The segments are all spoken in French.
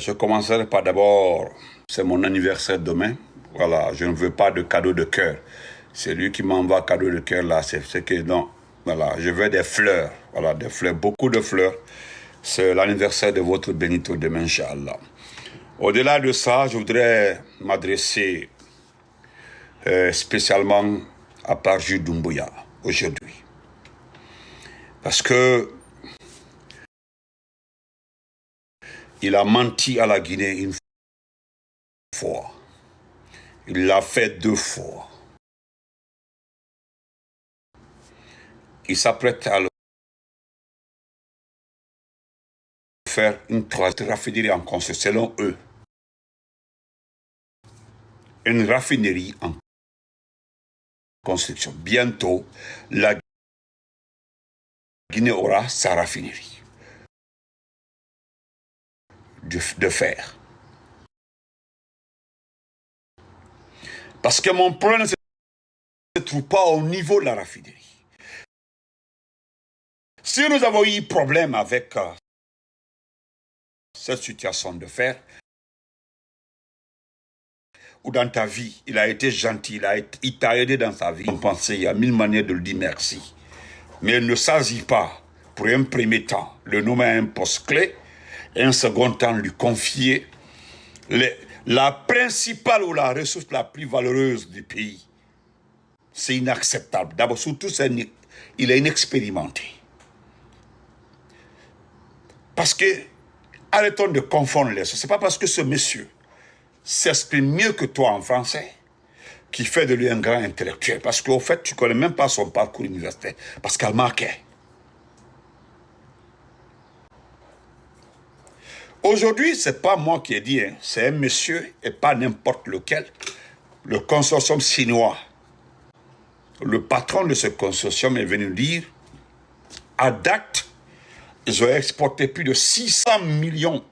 Je commencerai par d'abord, c'est mon anniversaire demain. Voilà, je ne veux pas de cadeau de cœur. C'est lui qui m'envoie cadeau de cœur là, c'est ce que non. Voilà, je veux des fleurs. Voilà, des fleurs, beaucoup de fleurs. C'est l'anniversaire de votre Benito demain, Inch'Allah. Au-delà de ça, je voudrais m'adresser spécialement à Parjou Doumbouya aujourd'hui. Parce que il a menti à la Guinée une fois. Il l'a fait 2 fois. Il s'apprête à le faire une 3e raffinerie en construction, selon eux. Une raffinerie en construction. Bientôt, la Guinée aura sa raffinerie de fer. Parce que mon problème ne se trouve pas au niveau de la raffinerie. Si nous avons eu problème avec cette situation de fer, ou dans ta vie, il a été gentil, il t'a aidé dans sa vie. On pensait, il y a 1000 manières de lui dire merci. Mais il ne s'agit pas, pour un premier temps, le nommer à un poste clé, et un second temps, lui confier la principale ou la ressource la plus valeureuse du pays. C'est inacceptable. D'abord, surtout, il est inexpérimenté. Parce que, arrêtons de confondre les choses. Ce n'est pas parce que ce monsieur s'exprime mieux que toi en français qui fait de lui un grand intellectuel. Parce qu'au fait, tu ne connais même pas son parcours universitaire. Parce qu'elle marquait. Aujourd'hui, ce n'est pas moi qui ai dit, hein, c'est un monsieur, et pas n'importe lequel, le consortium chinois. Le patron de ce consortium est venu dire, à date, ils ont exporté plus de 600 millions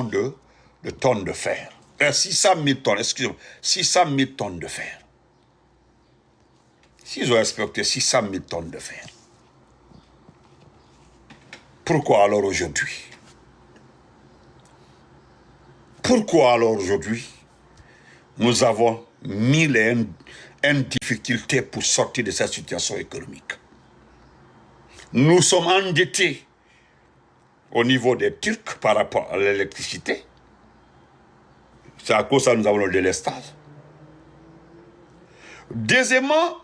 de tonnes de fer. 600 000 tonnes, excusez-moi, 600 000 tonnes de fer. S'ils ont exporté 600 000 tonnes de fer, pourquoi alors aujourd'hui? Pourquoi alors aujourd'hui nous avons mille et une difficultés pour sortir de cette situation économique? Nous sommes endettés au niveau des Turcs par rapport à l'électricité. C'est à cause de ça que nous avons le délestage. Deuxièmement,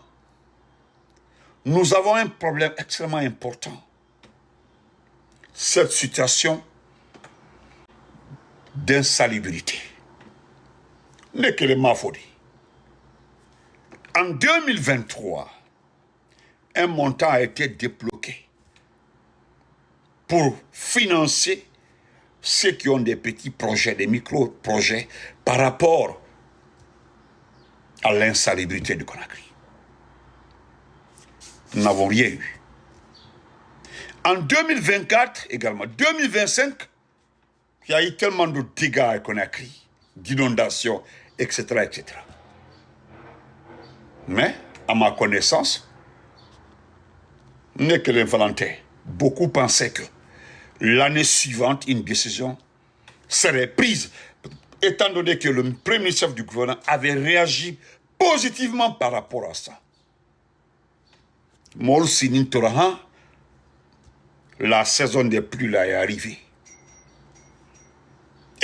nous avons un problème extrêmement important. Cette situation d'insalubrité n'est que le Mafodi. En 2023, un montant a été débloqué pour financer ceux qui ont des petits projets, des micro-projets par rapport à l'insalubrité du Conakry. Nous n'avons rien eu. En 2024 également, 2025, il y a eu tellement de dégâts à Conakry, d'inondations, etc., etc. Mais, à ma connaissance, n'est que l'involontaire. Beaucoup pensaient que l'année suivante, une décision serait prise, étant donné que le premier chef du gouvernement avait réagi positivement par rapport à ça. Mol Sinin Torahan, la saison des pluies là est arrivée.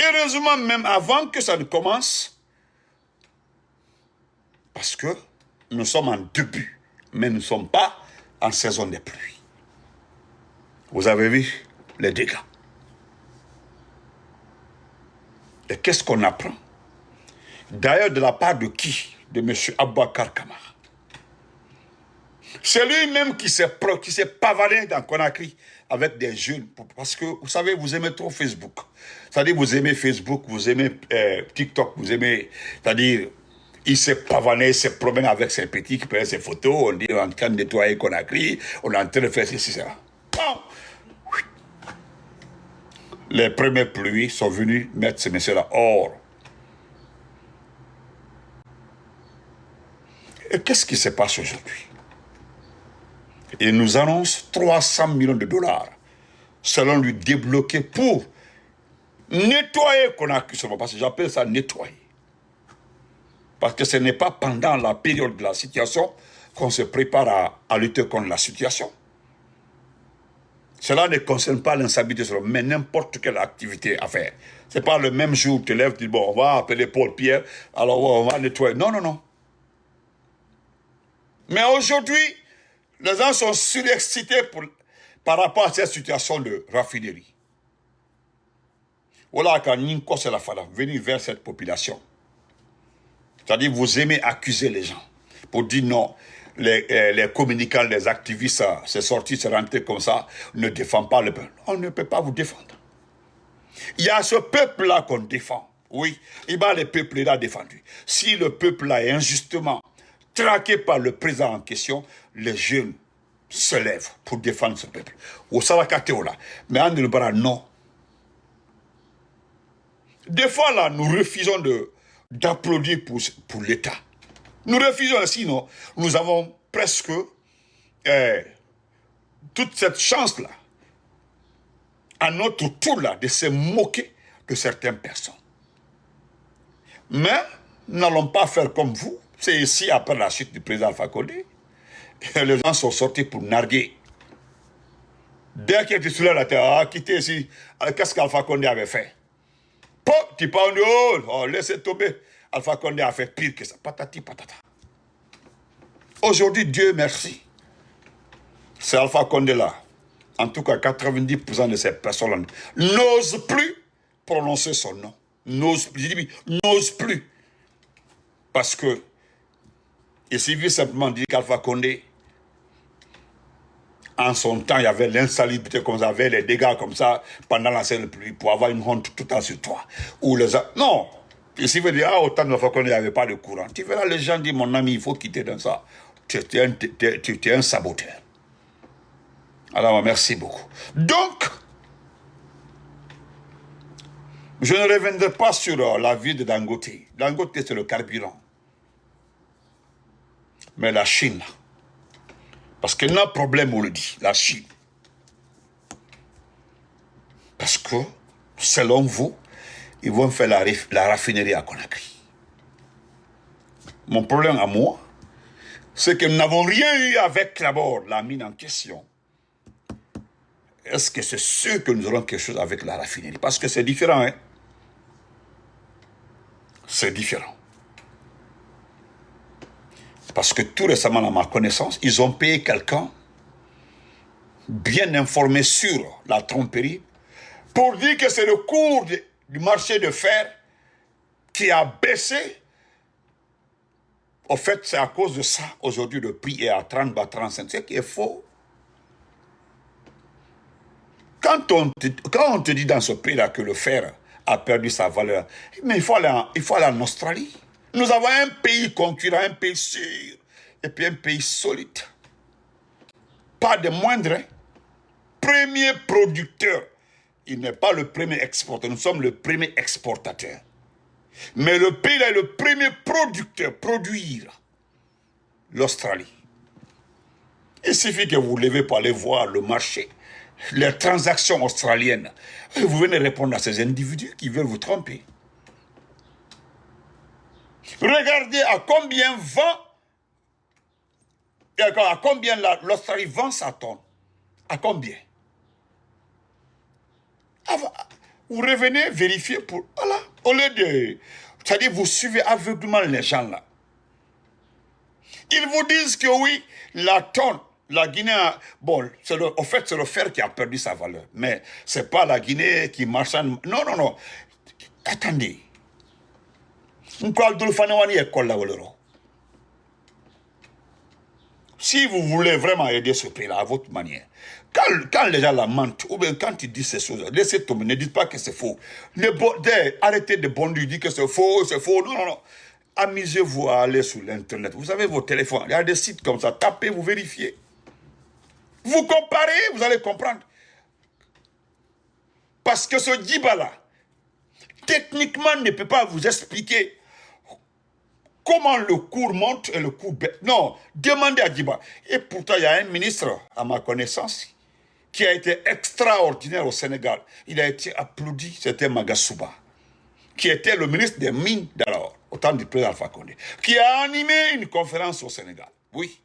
Heureusement, même avant que ça ne commence, parce que nous sommes en début, mais nous ne sommes pas en saison des pluies. Vous avez vu les dégâts. Et qu'est-ce qu'on apprend? D'ailleurs, de la part de qui? De M. Abouakar Kamara. C'est lui-même qui s'est pavané dans Conakry avec des jeunes. Parce que, vous savez, vous aimez trop Facebook. C'est-à-dire, vous aimez Facebook, vous aimez TikTok, vous aimez... C'est-à-dire, il s'est pavané, il s'est promené avec ses petits qui prennent ses photos. On dit, on est en train de nettoyer Conakry, on est en train de faire ceci, ça. Bon. Les premières pluies sont venues mettre ces messieurs-là hors. Et qu'est-ce qui se passe aujourd'hui? Il nous annonce 300 millions de dollars selon lui débloquer pour nettoyer Conakry seulement, parce que j'appelle ça nettoyer. Parce que ce n'est pas pendant la période de la situation qu'on se prépare à lutter contre la situation. Cela ne concerne pas l'instabilité, mais n'importe quelle activité à faire. Ce n'est pas le même jour où tu te lèves, tu dis, bon, on va appeler Paul Pierre, alors on va nettoyer. Non, non, non. Mais aujourd'hui, les gens sont surexcités par rapport à cette situation de raffinerie. Voilà, quand Ninko c'est la fada, venir vers cette population. C'est-à-dire, vous aimez accuser les gens pour dire non. Les communicants, les activistes, c'est sorti, c'est rentré comme ça, ne défendent pas le peuple. On ne peut pas vous défendre. Il y a ce peuple-là qu'on défend. Oui, il va le peuple-là défendu. Si le peuple-là est injustement traqué par le président en question, les jeunes se lèvent pour défendre ce peuple. Au Salakateo-là. Mais en le bras, non. Des fois, là, nous refusons d'applaudir pour l'État. Nous refusons, sinon, nous avons presque toute cette chance-là, à notre tour-là, de se moquer de certaines personnes. Mais, nous n'allons pas faire comme vous. C'est ici, après la chute du président Alpha Condé, les gens sont sortis pour narguer. Dès qu'il était sur la terre, quitté ici, qu'est-ce qu'Alpha Condé avait fait? Tu parles de oh, laissez tomber. Alpha Condé a fait pire que ça. Patati patata. Aujourd'hui, Dieu merci. C'est Alpha Condé là. En tout cas, 90% de ces personnes n'osent plus prononcer son nom. N'osent plus. Parce que il suffit simplement de dire qu'Alpha Condé, en son temps, il y avait l'insalubrité comme ça, il y avait les dégâts comme ça pendant la scène publique pour avoir une honte tout en sur toi. Non. Il suffit de dire, autant de fois qu'on n'y avait pas de courant. Tu verras les gens dire, mon ami, il faut quitter dans ça. Tu es un saboteur. Alors, merci beaucoup. Donc, je ne reviendrai pas sur la vie de Dangote. Dangote, c'est le carburant. Mais la Chine, parce qu'il y a un problème, on le dit, la Chine. Parce que, selon vous, ils vont faire la raffinerie à Conakry. Mon problème à moi, c'est que nous n'avons rien eu avec d'abord la mine en question. Est-ce que c'est sûr que nous aurons quelque chose avec la raffinerie? Parce que c'est différent, hein? C'est différent. Parce que tout récemment, à ma connaissance, ils ont payé quelqu'un bien informé sur la tromperie pour dire que c'est le cours du marché de fer qui a baissé. Au fait, c'est à cause de ça, aujourd'hui, le prix est à 30, 35, ce qui est faux. Quand on te dit dans ce pays-là que le fer a perdu sa valeur, mais il faut aller en Australie. Nous avons un pays concurrent, un pays sûr, et puis un pays solide. Pas de moindre. Hein? Premier producteur. Il n'est pas le premier exportateur, nous sommes le premier exportateur. Mais le pays là est le premier producteur, produire. L'Australie. Il suffit que vous levez pour aller voir le marché, les transactions australiennes. Et vous venez répondre à ces individus qui veulent vous tromper. Regardez à combien l'Australie vend sa tonne. À combien? Vous revenez vérifier pour... Voilà. Au lieu de... C'est-à-dire, vous suivez aveuglement les gens là. Ils vous disent que oui, la tonne, la Guinée... Bon, au fait, c'est le fer qui a perdu sa valeur. Mais ce n'est pas la Guinée qui marchande... Non, non, non. Attendez. Si vous voulez vraiment aider ce pays-là à votre manière, quand les gens la mentent, ou bien quand ils disent ces choses, laissez tomber, ne dites pas que c'est faux. Arrêtez de bondir, dire que c'est faux, non, non, non. Amusez-vous à aller sur l'internet. Vous avez vos téléphones, il y a des sites comme ça, tapez, vous vérifiez. Vous comparez, vous allez comprendre. Parce que ce Djiba-là, techniquement, ne peut pas vous expliquer comment le cours monte et le cours baisse. Non, demandez à Djiba. Et pourtant, il y a un ministre, à ma connaissance, qui a été extraordinaire au Sénégal. Il a été applaudi, c'était Magasuba, qui était le ministre des Mines d'alors, au temps du président Alpha Condé, qui a animé une conférence au Sénégal. Oui.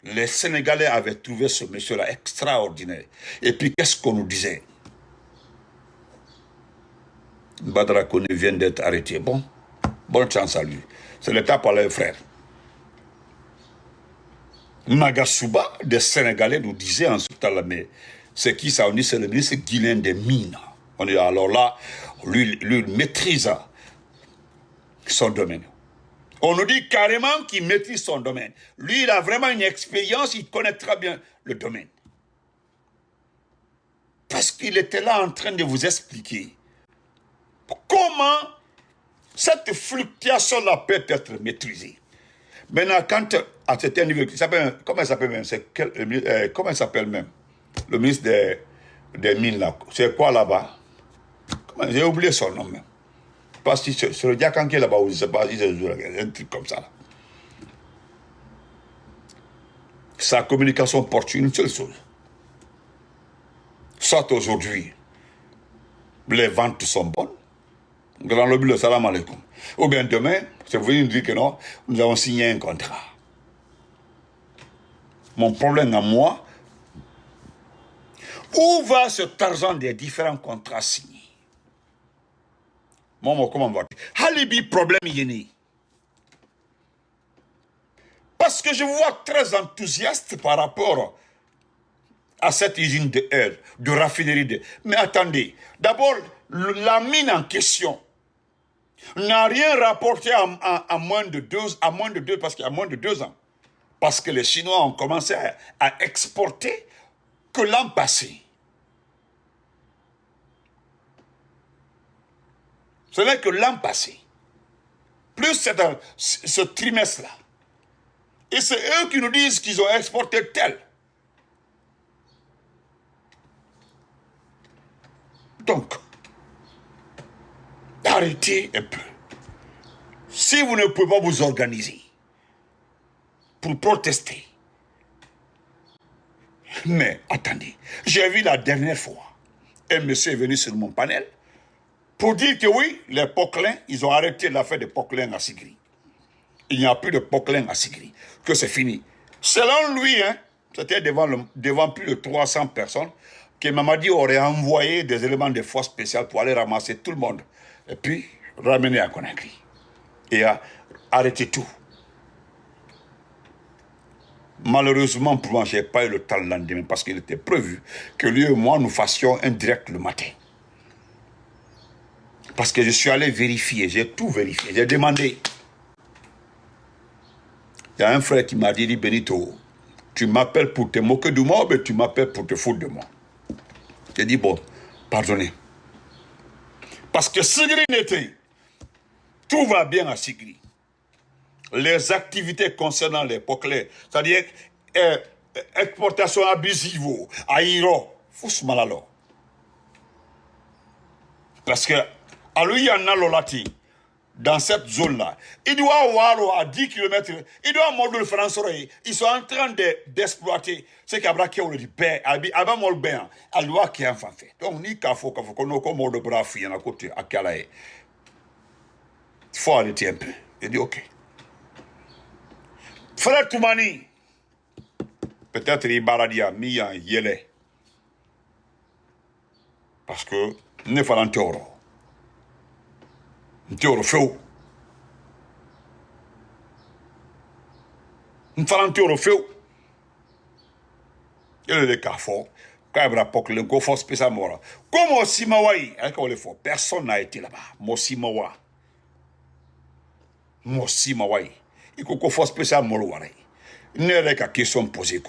Les Sénégalais avaient trouvé ce monsieur-là extraordinaire. Et puis, qu'est-ce qu'on nous disait? Badara Kone vient d'être arrêté. Bon, bonne chance à lui. C'est l'État par les frères. Magasuba, des Sénégalais, nous disait en ce temps-là, mais c'est qui ça? On dit c'est le ministre guinéen des Mines. On dit alors là, lui maîtrise son domaine. On nous dit carrément qu'il maîtrise son domaine. Lui, il a vraiment une expérience, il connaît très bien le domaine. Parce qu'il était là en train de vous expliquer comment cette fluctuation-là peut être maîtrisée. Maintenant, quand à certain niveau, comment il s'appelle même? Comment il s'appelle même? Le ministre des Mines, là. C'est quoi là-bas? J'ai oublié son nom même. Parce que c'est le Diakan qui est là-bas, je ne sais pas, il y a un truc comme ça. Là. Sa communication porte une seule chose. Soit aujourd'hui, les ventes sont bonnes, grand lobby le salam alaikum. Ou bien demain, c'est venu nous dire que non, nous avons signé un contrat. Mon problème à moi, où va cet argent des différents contrats signés? Moi, comment va-t-il? Halibi, problème yéni. Parce que je vous vois très enthousiaste par rapport à cette usine de raffinerie de... Mais attendez, d'abord, la mine en question n'a rien rapporté à moins de deux ans. Parce que les Chinois ont commencé à exporter que l'an passé. Ce n'est que l'an passé. Plus ce trimestre-là. Et c'est eux qui nous disent qu'ils ont exporté tel. Donc, arrêtez un peu. Si vous ne pouvez pas vous organiser pour protester, mais attendez, j'ai vu la dernière fois, un monsieur est venu sur mon panel pour dire que oui, les Poquelins, ils ont arrêté l'affaire des Poquelins à Sigri. Il n'y a plus de Poquelins à Sigri, que c'est fini. Selon lui, hein, c'était devant plus de 300 personnes, que Mamadi aurait envoyé des éléments de force spéciale pour aller ramasser tout le monde. Et puis, ramener à Conakry. Et arrêter tout. Malheureusement, pour moi, je n'ai pas eu le temps le lendemain parce qu'il était prévu que lui et moi, nous fassions un direct le matin. Parce que je suis allé vérifier, j'ai tout vérifié, j'ai demandé. Il y a un frère qui m'a dit, Benito, tu m'appelles pour te moquer de moi, mais tu m'appelles pour te foutre de moi. J'ai dit, bon, pardonnez. Parce que Sigri n'était, tout va bien à Sigri. Les activités concernant les Poquelins, c'est-à-dire exportation abusive, aïro, fous malalo. Parce que, à lui, il y en a l'olati, dans cette zone-là. Il doit avoir à 10 km, il doit avoir le français, ils sont en train d'exploiter ce qu'Abra qui a le dit, Abba Molben, à loi qui a fait. Donc, ni qu'il faut qu'on ait comme le bras fouillé à côté, à Kalae. Il faut arrêter un peu. Il dit, ok. Frère Toumani, peut-être il baladia mis en yélé. Parce que, ne fallait pas toro. Toro feu. Ne fallait pas toro feu. Il y a des cas forts. Quand il y a un peu force spécial, comme au Simawaï, personne n'a été là-bas. Mosimawa. Mosimawaï. Il faut qu'on fasse spécial Molouare. Il n'y a qu'à question posée.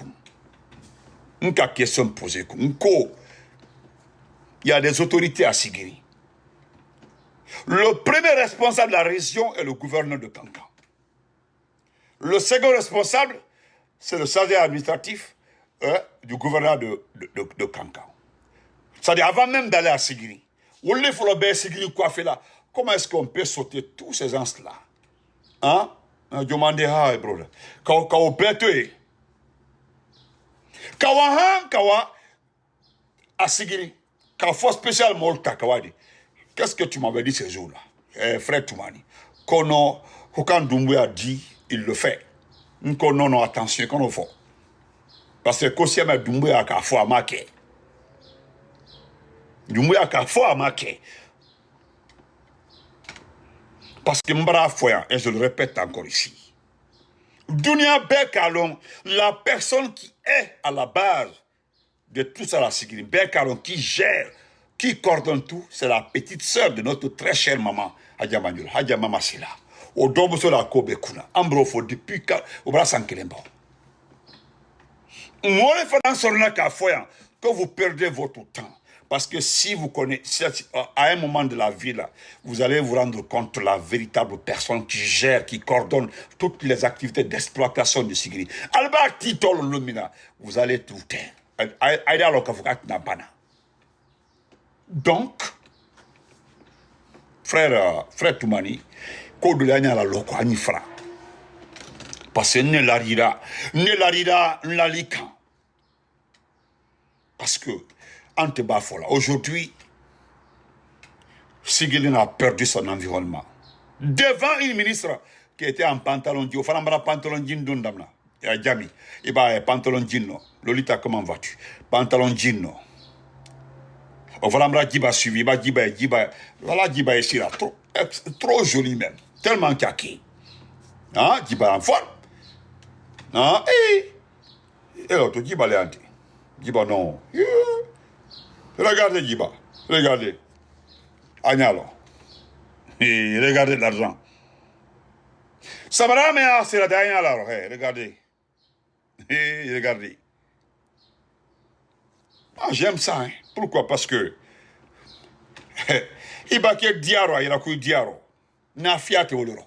Il n'y a qu'à question posée. Il y a des autorités à Sigiri. Le premier responsable de la région est le gouverneur de Kankan. Le second responsable, c'est le chargé administratif du gouverneur de Kankan. C'est-à-dire, avant même d'aller à Sigiri, où il faut le Sigiri coiffé là, comment est-ce qu'on peut sauter tous ces gens-là? Hein? Quand Kawahan Kawa Asigiri, Kawa force spéciale Molta Kawadi. Qu'est-ce que tu m'avais dit ces jours-là, frère Toumani? Kono, Hokan Doumbouya a dit, il le fait. Nkono, non, attention, qu'on faut. Parce que Kosiama Doumbouya a fait à marquer. Doumbouya a fait à marquer. Parce que Mbara Foya, et je le répète encore ici, Dunia Bekalon, la personne qui est à la base de tout ça, la sécurité, Bekalon, qui gère, qui coordonne tout, c'est la petite sœur de notre très chère maman, Hadja Manjul, Hadja Mama Sila. Au dombo sur la Kobe Kuna, Ambrofo, depuis au bras sans Kelembo. Moi, les frères sont là qu'à Foya, que vous perdez votre temps. Parce que si vous connaissez, à un moment de la vie, là, vous allez vous rendre compte de la véritable personne qui gère, qui coordonne toutes les activités d'exploitation de sécurité. Albert Tito Lumina, vous allez tout faire. Donc, frère Toumani, Kodulania la loko anifra. Parce que ne l'arira, l'alikan. Parce que, Antebafola, aujourd'hui, Sigilin a perdu son environnement. Devant une ministre qui était en pantalon jean, Fanambara pantalon jean d'Undamna, et à Djami, et bah, pantalon jean, no. Lolita, comment vas-tu? Pantalon jean, no. Voilà, Djiba suivi, Djiba, voilà, Djiba ici, là, trop joli même, tellement kaki. Hein, Djiba en forme. Hein, et l'autre, Djiba l'est. Djiba non. Regardez Djiba, regardez. Agnalo. Et regardez l'argent. Samara, mais c'est la dernière alors. Regardez. Et regardez. Ah, j'aime ça. Hein. Pourquoi? Parce que il va qu'il diaro, il a qu'il diaro. Na fiate oloro.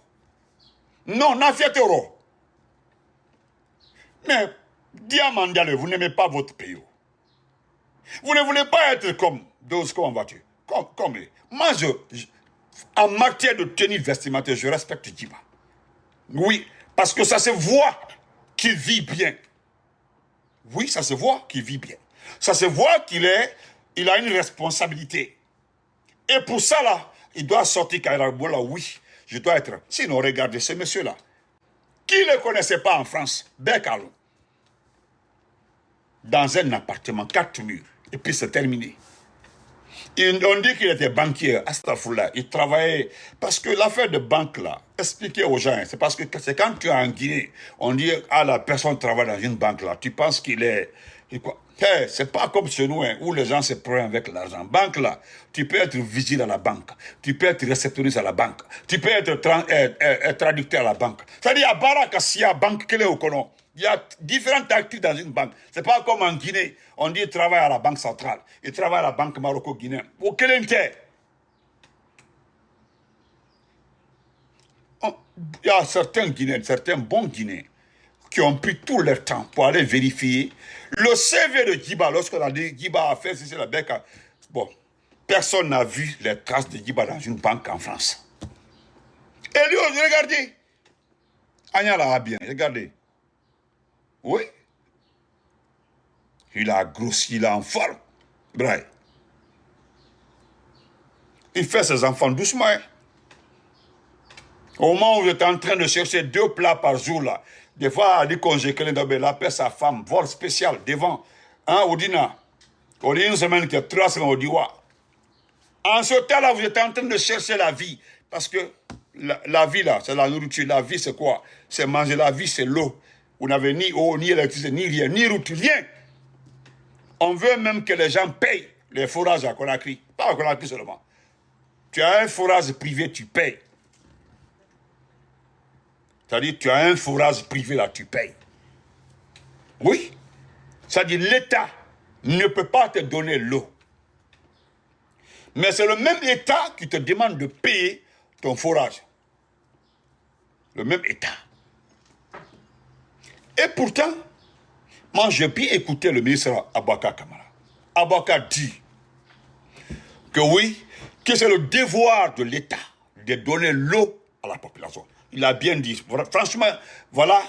Non, na fiate oro. Mais Diamandale, vous n'aimez pas votre pays. Vous ne voulez pas être comme d'autres, comment vas-tu? Comme moi, en matière de tenue vestimentaire, je respecte Djiba. Oui, parce que ça se voit qu'il vit bien. Oui, ça se voit qu'il vit bien. Ça se voit qu'il a une responsabilité. Et pour ça, là, il doit sortir Kairabola, oui, je dois être. Sinon, regardez ce monsieur-là. Qui ne le connaissait pas en France? Bekalo. Dans un appartement, 4 murs. Et puis c'est terminé. On dit qu'il était banquier, Astafoula. Il travaillait. Parce que l'affaire de banque, là, expliquez aux gens, c'est parce que c'est quand tu es en Guinée, on dit, ah, la personne travaille dans une banque, là. Tu penses qu'il est. Hey, c'est pas comme chez nous, hein, où les gens se prennent avec l'argent. Banque, là, tu peux être vigile à la banque. Tu peux être réceptionniste à la banque. Tu peux être traducteur à la banque. C'est-à-dire, à Barakassia, banque, quelle est au Kono? Il y a différentes tactiques dans une banque. C'est pas comme en Guinée. On dit qu'il travaille à la banque centrale. Il travaille à la banque maroco-guinéenne. Il y a certains Guinéens, certains bons Guinéens, qui ont pris tout leur temps pour aller vérifier le CV de Djiba. Lorsqu'on a dit Djiba a fait ceci, la bec. Bon, personne n'a vu les traces de Djiba dans une banque en France. Et lui, regardez. Agnala a bien, regardez. Oui. Il a grossi, il est en forme. Braille. Il fait ses enfants doucement. Hein. Au moment où vous êtes en train de chercher 2 plats par jour, là, des fois, il dit qu'on il appelle sa femme, vol spécial, devant. Hein, Odina. On dit une semaine, que 3 semaines, on dit, ouais. En ce temps-là, vous êtes en train de chercher la vie. Parce que la vie, là, c'est la nourriture. La vie, c'est quoi? C'est manger. La vie, c'est l'eau. Vous n'avez ni eau, ni électricité, ni rien, ni route, rien. On veut même que les gens payent les forages à Conakry. Pas à Conakry seulement. Tu as un forage privé, tu payes. C'est-à-dire, tu as un forage privé, là, tu payes. Oui. C'est-à-dire, l'État ne peut pas te donner l'eau. Mais c'est le même État qui te demande de payer ton forage. Le même État. Et pourtant, moi, j'ai pu écouter le ministre Abouaka Kamara. Abouaka dit que oui, que c'est le devoir de l'État de donner l'eau à la population. Il a bien dit. Franchement, voilà,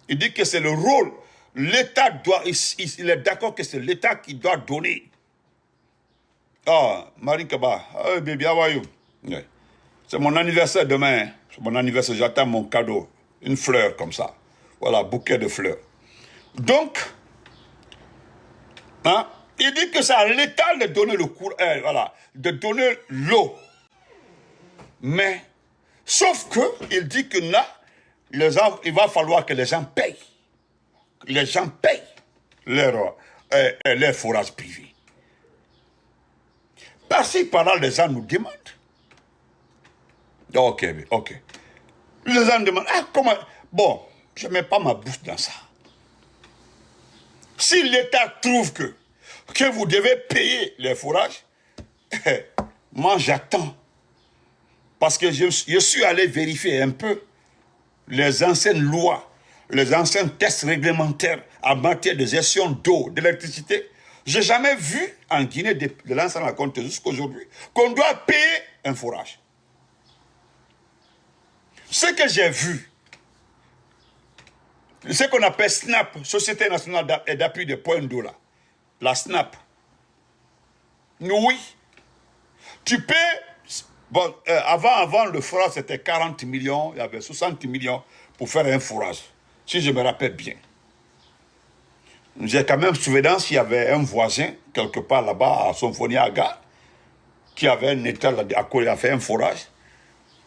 il dit que c'est le rôle l'État doit, il est d'accord que c'est l'État qui doit donner. Ah, Marine Kaba, oh, baby, how are you? Ouais. C'est mon anniversaire demain. C'est mon anniversaire, j'attends mon cadeau. Une fleur comme ça. Voilà, bouquet de fleurs. Donc, hein, il dit que c'est à l'État de donner le cours, voilà, de donner l'eau. Mais, sauf que, il dit que là, il va falloir que les gens payent. Les gens payent leurs forages privés. Par-ci, par-là, les gens nous demandent. Ok, ok. Les gens demandent, ah, comment... Bon, je ne mets pas ma bouche dans ça. Si l'État trouve que vous devez payer les forages, moi j'attends. Parce que je suis allé vérifier un peu les anciennes lois, les anciens tests réglementaires en matière de gestion d'eau, d'électricité. Je n'ai jamais vu en Guinée, de l'ancien compte jusqu'à aujourd'hui, qu'on doit payer un forage. Ce que j'ai vu, ce qu'on appelle SNAP, Société nationale d'appui des points d'eau, là, la SNAP, oui, tu paies, bon, avant le forage c'était 40 millions, il y avait 60 millions pour faire un forage, si je me rappelle bien. J'ai quand même souvenance qu'il y avait un voisin, quelque part là-bas, à Symphonia Gare, qui avait un étal à côté, il a fait un forage.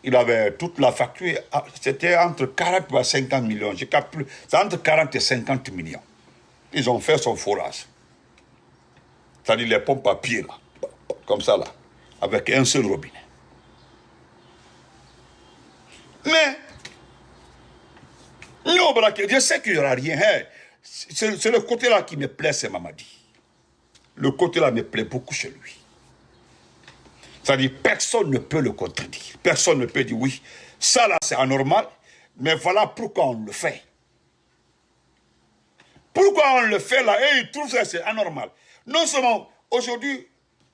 Il avait toute la facture, c'était entre 40 et 50 millions. C'est entre 40 et 50 millions. Ils ont fait son forage. C'est-à-dire les pompes à pied, là, comme ça, là, avec un seul robinet. Mais, non, je sais qu'il n'y aura rien. Hein. C'est le côté-là qui me plaît, c'est Mamadi. Le côté-là me plaît beaucoup chez lui. C'est-à-dire, personne ne peut le contredire. Personne ne peut dire, oui, ça là, c'est anormal, mais voilà pourquoi on le fait. Pourquoi on le fait là, et ils trouvent ça c'est anormal. Non seulement, aujourd'hui,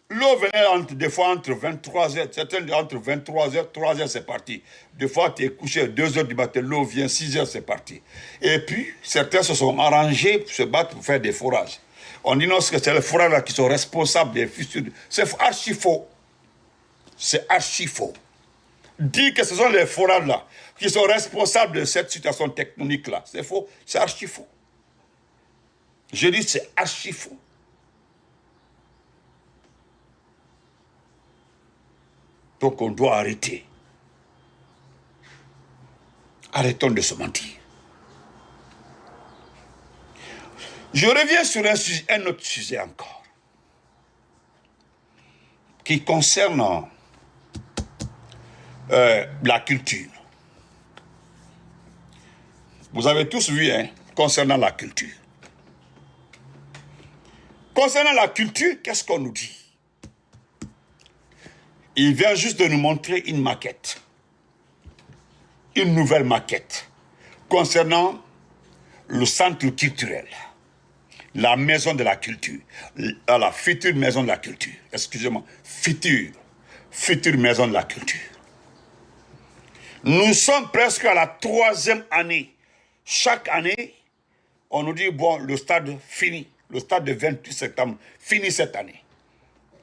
l'eau venait des fois entre 23h, certains entre 23h, 3h c'est parti. Des fois, tu es couché à 2h du matin, l'eau vient, 6h c'est parti. Et puis, certains se sont arrangés pour se battre pour faire des forages. On dit non, que c'est les forages là qui sont responsables des fissures. C'est archi faux. C'est archi faux. Dire que ce sont les forages-là qui sont responsables de cette situation tectonique-là, c'est faux, c'est archi faux. Je dis c'est archi faux. Donc on doit arrêter. Arrêtons de se mentir. Je reviens sur un autre sujet encore, qui concerne la culture. Vous avez tous vu, hein, concernant la culture. Concernant la culture, qu'est-ce qu'on nous dit? Il vient juste de nous montrer une maquette. Une nouvelle maquette concernant le centre culturel. La maison de la culture. La future maison de la culture. Excusez-moi. Future maison de la culture. Nous sommes presque à la 3e année. Chaque année, on nous dit, bon, le stade fini. Le stade de 28 septembre finit cette année.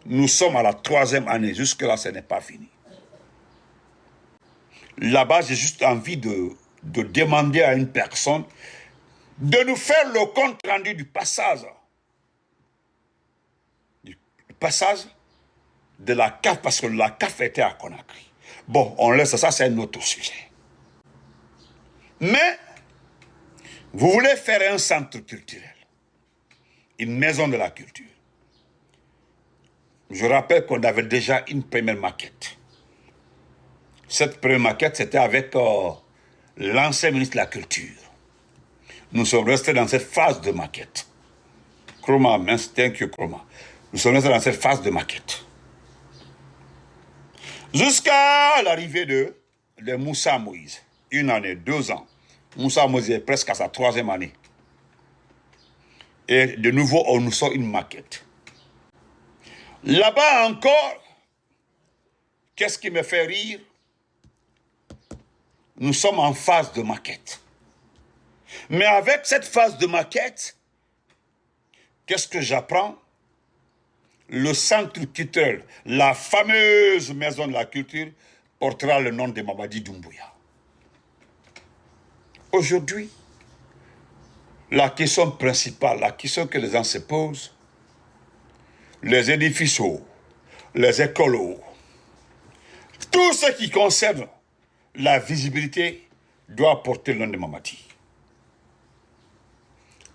Nous sommes à la 3e année. Jusque-là, ce n'est pas fini. Là-bas, j'ai juste envie de demander à une personne de nous faire le compte rendu du passage. Du passage de la CAF, parce que la CAF était à Conakry. Bon, on laisse ça, c'est un autre sujet. Mais, vous voulez faire un centre culturel, une maison de la culture. Je rappelle qu'on avait déjà une première maquette. Cette première maquette, c'était avec l'ancien ministre de la Culture. Nous sommes restés dans cette phase de maquette. Kroma, merci, thank you, Kroma. Nous sommes restés dans cette phase de maquette. Jusqu'à l'arrivée de Moussa Moïse. 1 année, 2 ans. Moussa Moïse est presque à sa 3e année. Et de nouveau, on nous sort une maquette. Là-bas encore, qu'est-ce qui me fait rire? Nous sommes en phase de maquette. Mais avec cette phase de maquette, qu'est-ce que j'apprends? Le centre culturel, la fameuse maison de la culture, portera le nom de Mamadi Doumbouya. Aujourd'hui, la question principale, la question que les gens se posent, les édifices hauts, les écoles hauts, tout ce qui concerne la visibilité doit porter le nom de Mamadi.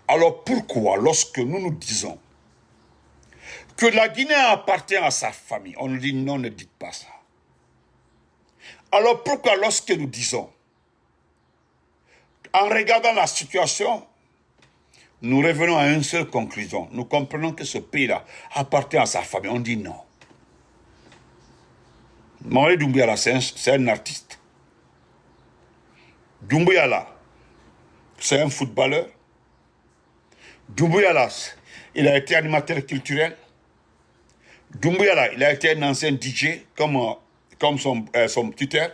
Alors pourquoi, lorsque nous nous disons que la Guinée appartient à sa famille, on nous dit non, ne dites pas ça. Alors pourquoi, lorsque nous disons, en regardant la situation, nous revenons à une seule conclusion, nous comprenons que ce pays-là appartient à sa famille, on dit non. Mamadi Doumbouya, c'est un artiste. Doumbouya, c'est un footballeur. Doumbouya, il a été animateur culturel. Doumbouya, il a été un ancien DJ comme son tuteur.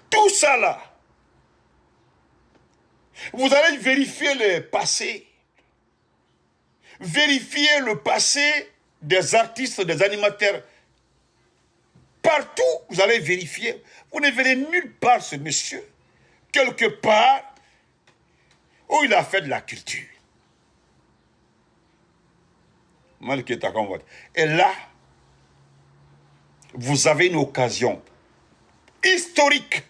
Tout ça là, vous allez vérifier le passé. Vérifier le passé des artistes, des animateurs. Partout, vous allez vérifier. Vous ne verrez nulle part ce monsieur. Quelque part où il a fait de la culture. Et là, vous avez une occasion historique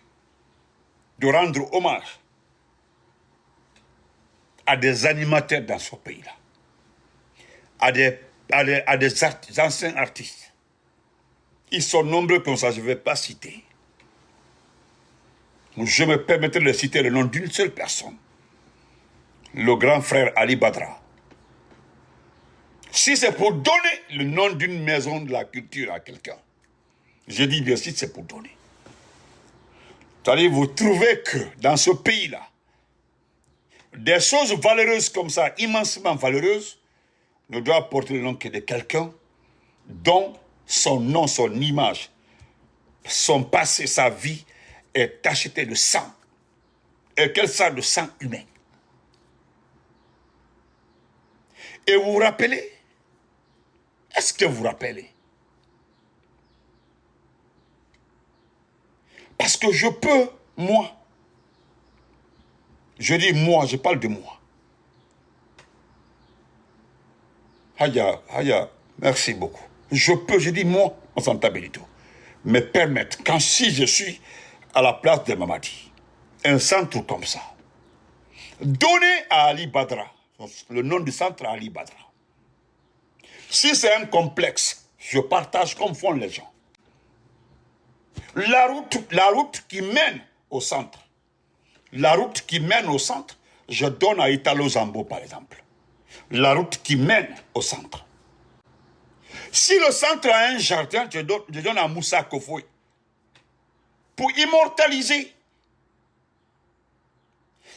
de rendre hommage à des animateurs dans ce pays-là, à des anciens artistes. Ils sont nombreux comme ça, je ne vais pas citer. Je me permettrai de citer le nom d'une seule personne, le grand frère Ali Badra. Si c'est pour donner le nom d'une maison de la culture à quelqu'un, je dis bien si c'est pour donner. C'est-à-dire, vous trouvez que dans ce pays-là, des choses valeureuses comme ça, immensément valeureuses, ne doivent porter le nom que de quelqu'un dont son nom, son image, son passé, sa vie est tacheté de sang. Et quel sang? De sang humain. Et vous vous rappelez? Est-ce que vous vous rappelez? Parce que je peux, moi, je dis moi, je parle de moi. Haya, merci beaucoup. Je dis moi, on s'entend bien du tout. Me permettre, quand si je suis à la place de Mamadi, un centre comme ça, donner à Ali Badra, le nom du centre à Ali Badra. Si c'est un complexe, je partage comme font les gens. La route qui mène au centre, je donne à Italo Zambo par exemple. La route qui mène au centre. Si le centre a un jardin, je donne à Moussa Kofoui pour immortaliser.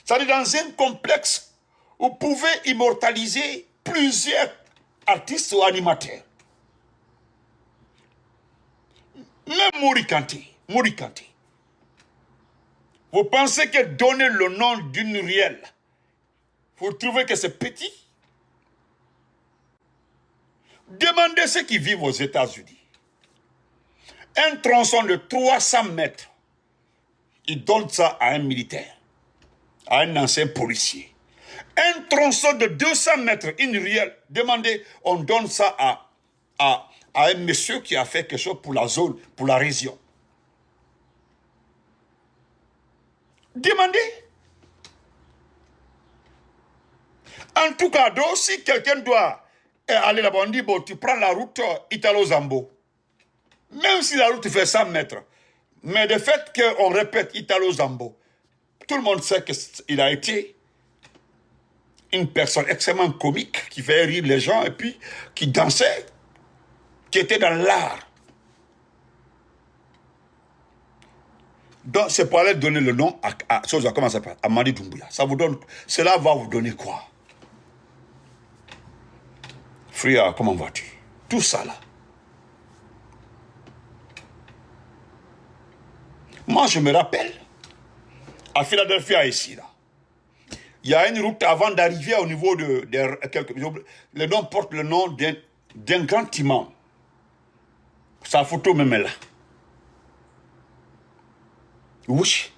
C'est-à-dire dans un complexe, vous pouvez immortaliser plusieurs artistes ou animateurs. Même Mori Kanté. Vous pensez que donner le nom d'une ruelle, vous trouvez que c'est petit? Demandez ceux qui vivent aux États-Unis. Un tronçon de 300 mètres, ils donnent ça à un militaire, à un ancien policier. Un tronçon de 200 mètres, une ruelle, demandez, on donne ça à un monsieur qui a fait quelque chose pour la zone, pour la région. Demandez. En tout cas, si quelqu'un doit aller là-bas, on dit, bon, tu prends la route Italo-Zambo. Même si la route fait 100 mètres. Mais le fait qu'on répète Italo-Zambo, tout le monde sait qu'il a été une personne extrêmement comique, qui fait rire les gens, et puis qui dansait, qui était dans l'art. Donc, c'est pour aller donner le nom comment ça s'appelle, à Mamadi Doumbouya. Cela va vous donner quoi? Frère, comment vas-tu? Tout ça là. Moi, je me rappelle, à à Philadelphia ici, là. Il y a une route avant d'arriver au niveau de quelques... Le nom porte le nom d'un grand imam. Sa photo même est là. Oui,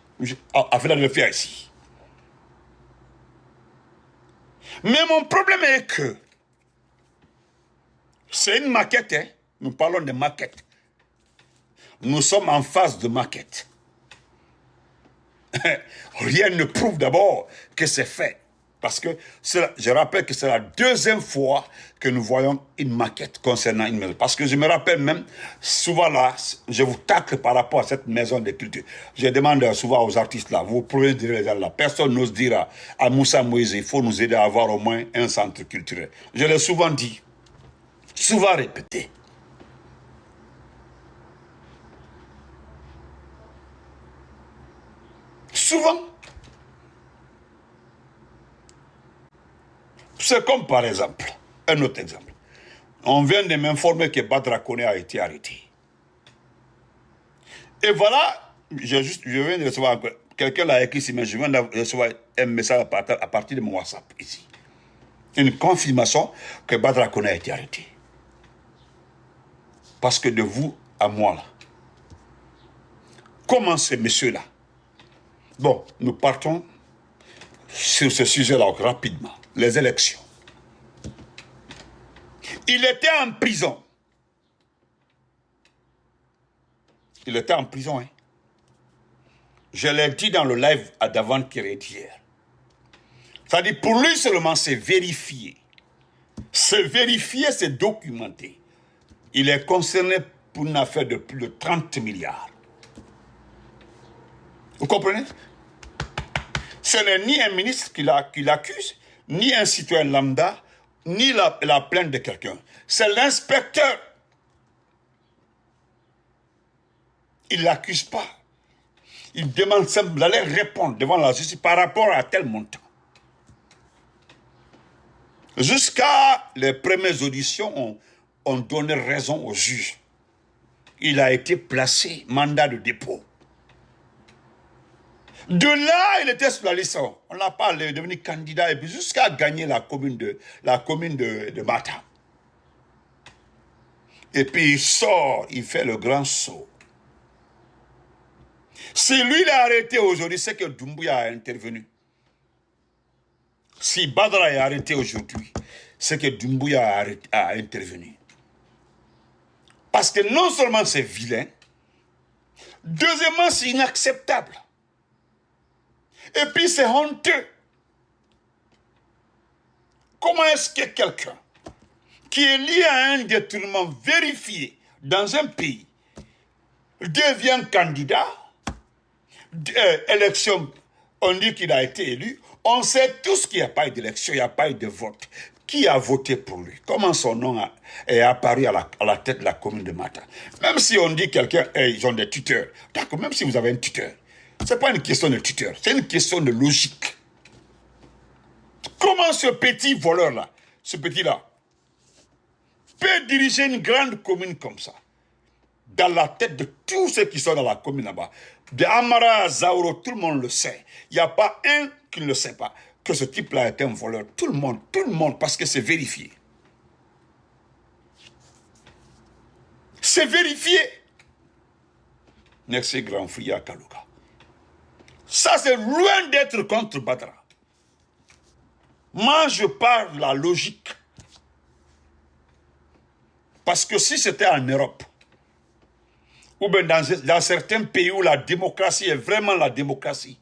à Philadelphia ici. Mais mon problème est que c'est une maquette, hein. Nous parlons de maquette. Nous sommes en phase de maquette. Rien ne prouve d'abord que c'est fait. Parce que je rappelle que c'est la deuxième fois que nous voyons une maquette concernant une maison. Parce que je me rappelle même, souvent là, je vous tacle par rapport à cette maison de culture. Je demande souvent aux artistes là, vous pouvez dire les gens là, personne n'ose dire à Moussa Moïse, il faut nous aider à avoir au moins un centre culturel. Je l'ai souvent dit, souvent répété. Souvent. C'est comme par exemple, un autre exemple. On vient de m'informer que Badra Koné a été arrêté. Et voilà, je viens de recevoir, quelqu'un l'a écrit ici, mais je viens de recevoir un message à partir de mon WhatsApp ici. Une confirmation que Badra Koné a été arrêté. Parce que de vous à moi là, comment ces messieurs-là? Bon, nous partons sur ce sujet-là rapidement. Les élections. Il était en prison. Il était en prison, hein. Je l'ai dit dans le live à Davant Kéré hier. C'est-à-dire, pour lui seulement, c'est vérifié. C'est vérifié, c'est documenté. Il est concerné pour une affaire de plus de 30 milliards. Vous comprenez? Ce n'est ni un ministre qui l'accuse, ni un citoyen lambda, ni la plainte de quelqu'un. C'est l'inspecteur. Il ne l'accuse pas. Il demande simplement d'aller répondre devant la justice par rapport à tel montant. Jusqu'à les premières auditions ont donné raison au juge. Il a été placé, mandat de dépôt. De là, il était sur la liste. On l'a pas, il est devenu candidat et puis jusqu'à gagner la commune de Matam. Et puis il sort, il fait le grand saut. Si lui il est arrêté aujourd'hui, c'est que Doumbouya a intervenu. Si Badra est arrêté aujourd'hui, c'est que Doumbouya a intervenu. Parce que non seulement c'est vilain, deuxièmement c'est inacceptable. Et puis c'est honteux. Comment est-ce que quelqu'un qui est lié à un détournement vérifié dans un pays devient candidat, élection, on dit qu'il a été élu, on sait tous qu'il n'y a pas eu d'élection, il n'y a pas eu de vote. Qui a voté pour lui? Comment son nom est apparu à la tête de la commune de Mata? Même si on dit quelqu'un, ils ont des tuteurs, d'accord, même si vous avez un tuteur, ce n'est pas une question de tuteur, c'est une question de logique. Comment ce petit voleur-là, ce petit-là, peut diriger une grande commune comme ça, dans la tête de tous ceux qui sont dans la commune là-bas? De Amara à Zauro, tout le monde le sait. Il n'y a pas un qui ne le sait pas, que ce type-là est un voleur. Tout le monde, parce que c'est vérifié. C'est vérifié. Merci, grand frère Kalouka. Ça, c'est loin d'être contre Badra. Moi, je parle de la logique. Parce que si c'était en Europe, ou bien dans certains pays où la démocratie est vraiment la démocratie,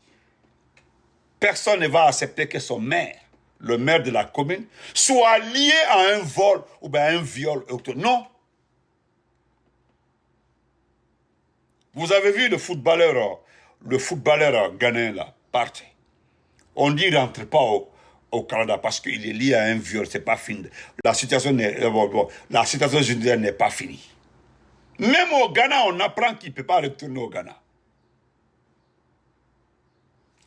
personne ne va accepter que son maire, le maire de la commune, soit lié à un vol ou bien à un viol. Non. Vous avez vu le footballeur ghanéen là, parti. On dit qu'il ne rentre pas au Canada parce qu'il est lié à un viol, c'est pas fini. La situation judiciaire n'est pas finie. Même au Ghana, on apprend qu'il ne peut pas retourner au Ghana.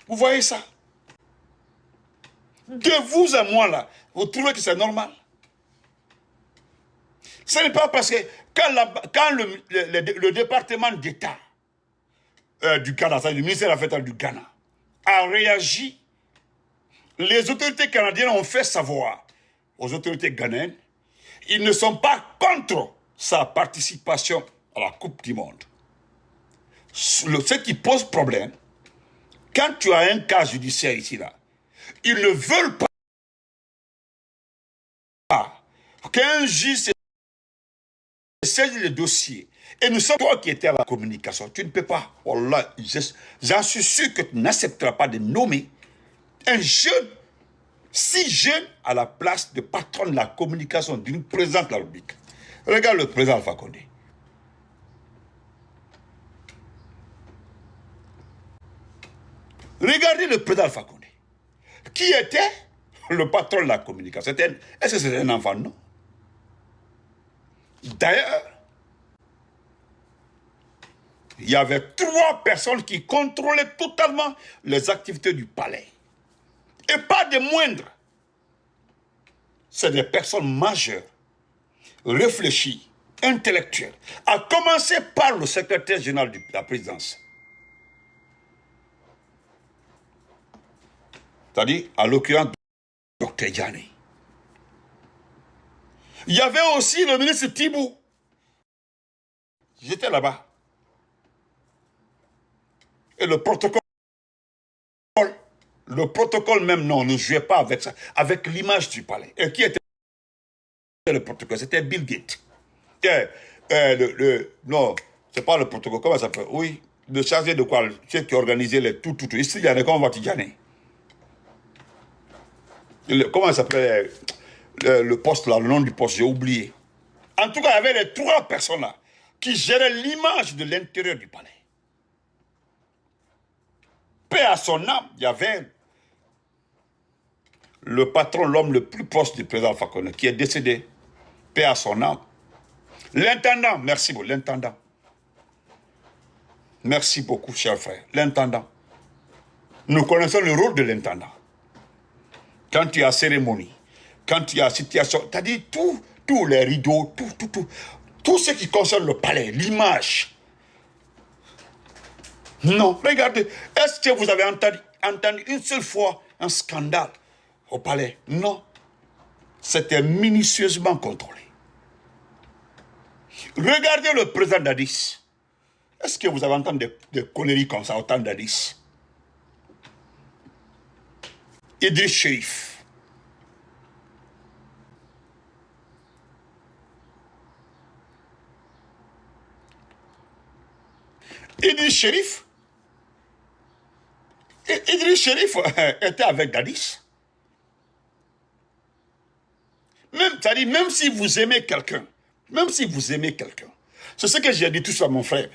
Vous voyez ça? De vous à moi là, vous trouvez que c'est normal? Ce n'est pas parce que quand le département d'État du Ghana, c'est-à-dire le ministère des Affaires du Ghana, a réagi. Les autorités canadiennes ont fait savoir aux autorités ghanéennes, ils ne sont pas contre sa participation à la Coupe du Monde. Ce qui pose problème, quand tu as un cas judiciaire ici, là, ils ne veulent pas qu'un juge saisit le dossier. Et nous sommes toi qui étais à la communication. Tu ne peux pas. Wallah, j'en suis sûr que tu n'accepteras pas de nommer un jeune, si jeune, à la place de patron de la communication d'une présidente de la République. Regarde le président Alpha Condé. Regardez le président Alpha Condé. Qui était le patron de la communication? Est-ce que c'était un enfant? Non. D'ailleurs, il y avait 3 personnes qui contrôlaient totalement les activités du palais. Et pas des moindres. C'est des personnes majeures, réfléchies, intellectuelles. À commencer par le secrétaire général de la présidence. C'est-à-dire, à l'occurrence, Dr Diané. Il y avait aussi le ministre Thibou. J'étais là-bas. Et le protocole même, non, ne jouait pas avec ça, avec l'image du palais. Et qui était le protocole? C'était Bill Gates. Non, c'est pas le protocole, comment ça s'appelle? Oui, le chargé de quoi? Ceux qui organisait les tout. Ici, il y a des comment Tidjane. Comment ça s'appelait le poste là, le nom du poste, j'ai oublié. En tout cas, il y avait les 3 personnes là qui géraient l'image de l'intérieur du palais. Paix à son âme, il y avait le patron, l'homme le plus proche du président Alpha Condé, qui est décédé. Paix à son âme. L'intendant, merci beaucoup, l'intendant. Merci beaucoup, cher frère. L'intendant. Nous connaissons le rôle de l'intendant. Quand il y a cérémonie, quand il y a situation, c'est-à-dire tous les rideaux, tout ce qui concerne le palais, l'image. Non, regardez, est-ce que vous avez entendu une seule fois un scandale au palais? Non. C'était minutieusement contrôlé. Regardez le président d'Addis. Est-ce que vous avez entendu des conneries comme ça au temps d'Addis? Idriss Chérif. Idriss Chérif était avec Dadis. Même si vous aimez quelqu'un, c'est ce que j'ai dit tout ça à mon frère,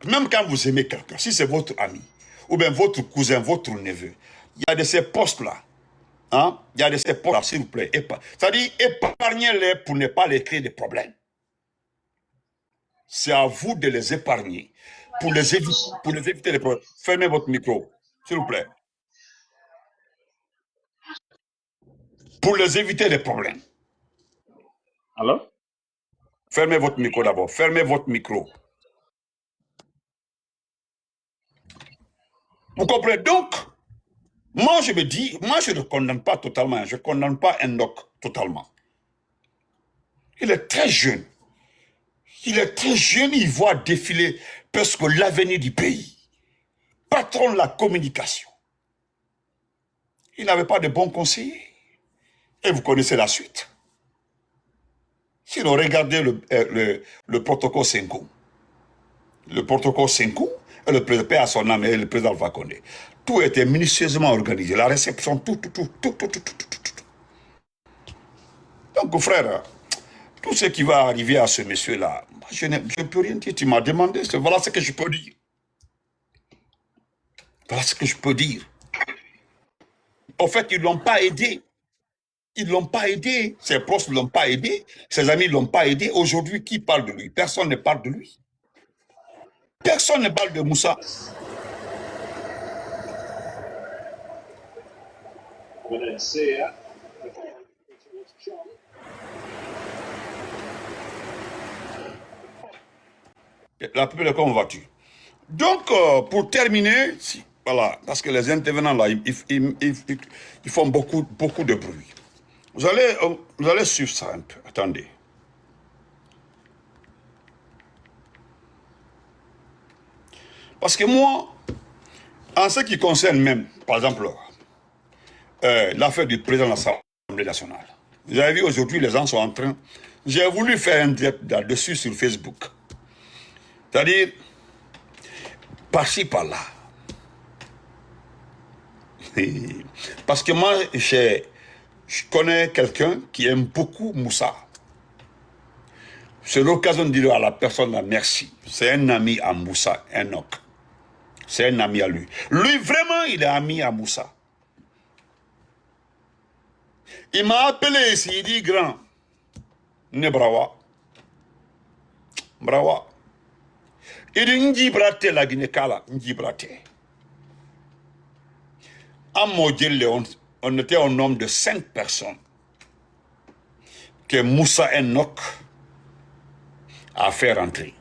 même quand vous aimez quelqu'un, si c'est votre ami, ou bien votre cousin, votre neveu, il y a de ces postes-là, hein? Il y a de ces postes-là, s'il vous plaît, c'est-à-dire épargnez-les pour ne pas les créer des problèmes. C'est à vous de les épargner, pour les éviter les problèmes. Fermez votre micro, s'il vous plaît. Pour les éviter les problèmes. Alors? Fermez votre micro d'abord. Fermez votre micro. Vous comprenez? Donc, moi je me dis, moi je ne condamne pas totalement, je ne condamne pas Enoch totalement. Il est très jeune. Il voit défiler presque l'avenir du pays. Patron de la communication. Il n'avait pas de bons conseillers. Et vous connaissez la suite. Sinon, regardez le protocole Senkou. Le protocole Senkou, et le président à son âme et le président Alpha Condé. Tout était minutieusement organisé. La réception, tout. Donc, frère, tout ce qui va arriver à ce monsieur-là, je ne peux rien dire. Tu m'as demandé, voilà ce que je peux dire. Voilà ce que je peux dire. En fait, ils ne l'ont pas aidé. Ils ne l'ont pas aidé. Ses proches ne l'ont pas aidé. Ses amis ne l'ont pas aidé. Aujourd'hui, qui parle de lui? Personne ne parle de lui. Personne ne parle de Moussa. La plupart de comment vas-tu? Donc, pour terminer, Voilà, parce que les intervenants là, ils font beaucoup de bruit. Vous allez suivre ça un peu. Attendez. Parce que moi, en ce qui concerne même, par exemple, l'affaire du président de l'Assemblée nationale. Vous avez vu aujourd'hui, les gens sont en train... J'ai voulu faire un direct là-dessus sur Facebook. C'est-à-dire, par-ci, par-là. Parce que moi, je connais quelqu'un qui aime beaucoup Moussa. C'est l'occasion de dire à la personne là, merci. C'est un ami à Moussa, Enoch. C'est un ami à lui. Lui, vraiment, il est ami à Moussa. Il m'a appelé ici, il dit, grand, ne brawa. Brawa. Il dit, N'jibrate la Guinée-Kala, N'jibrate. À Modjele, on était un nombre de 5 personnes que Moussa Enoch a fait rentrer.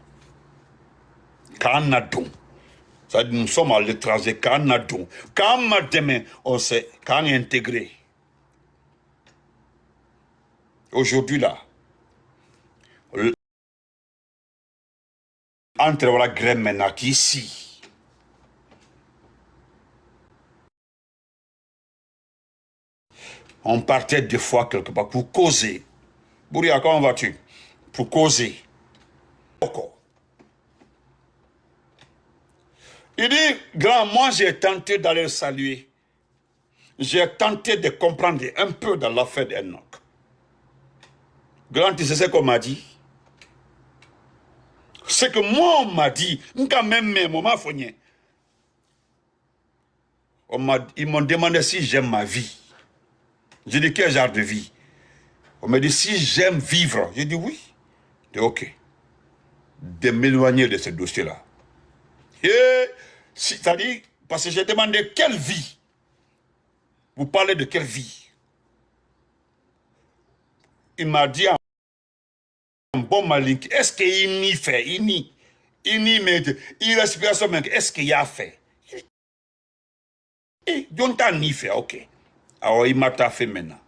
Kanadon. C'est-à-dire, nous sommes à l'étranger, Kanadon. Quand demain, on s'est intégré. Aujourd'hui, là, entre la Grèmenac ici, on partait des fois quelque part pour causer. Bouria, comment vas-tu? Pour causer. Il dit, grand, moi j'ai tenté d'aller le saluer. J'ai tenté de comprendre un peu dans l'affaire d'Enoch. Grand, tu sais ce qu'on m'a dit? C'est que moi, on m'a dit, quand même, ils m'ont demandé si j'aime ma vie. J'ai dit, quel genre de vie? On m'a dit, si j'aime vivre. J'ai dit, oui. J'ai dit, ok. De m'éloigner de ce dossier-là. Et, c'est-à-dire, parce que j'ai demandé, quelle vie? Vous parlez de quelle vie? Il m'a dit, un bon malin, est-ce qu'il n'y fait? Il n'y met, il respiration, est-ce qu'il y a fait? Et, donc, t'as ni fait, ok. Alors, il m'a fait maintenant.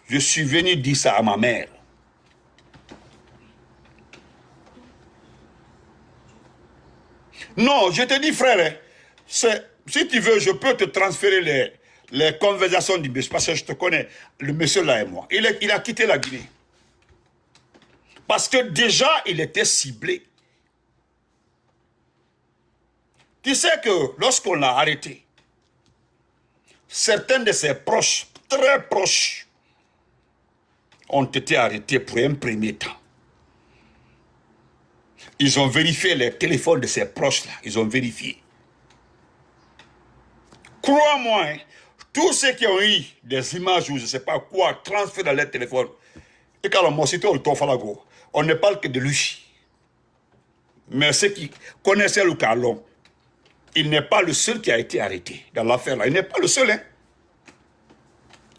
Je suis venu dire ça à ma mère. Non, je te dis, frère, si tu veux, je peux te transférer les conversations du monsieur, parce que je te connais, le monsieur là et moi. Il a quitté la Guinée. Parce que déjà, il était ciblé. Tu sais que lorsqu'on l'a arrêté, certains de ses proches, très proches, ont été arrêtés pour un premier temps. Ils ont vérifié les téléphones de ces proches-là. Ils ont vérifié. Crois-moi, hein, tous ceux qui ont eu des images ou je ne sais pas quoi, transférés dans leur téléphone, et quand on ne parle que de lui. Mais ceux qui connaissaient le Carlon, il n'est pas le seul qui a été arrêté dans l'affaire-là. Il n'est pas le seul. Hein.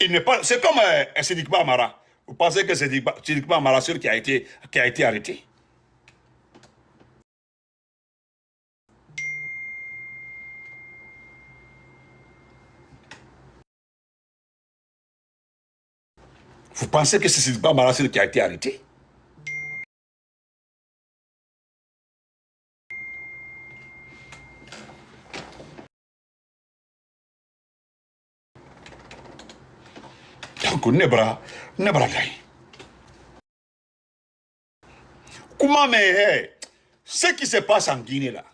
Il n'est pas. C'est comme Sidikba Amara. Vous pensez que c'est Sidikba Amara seul qui a été arrêté? Vous pensez que c'est Sidikba Amara seul qui a été arrêté? Donc, Nebra Gaï. Comment, mais ce qui se passe en Guinée là,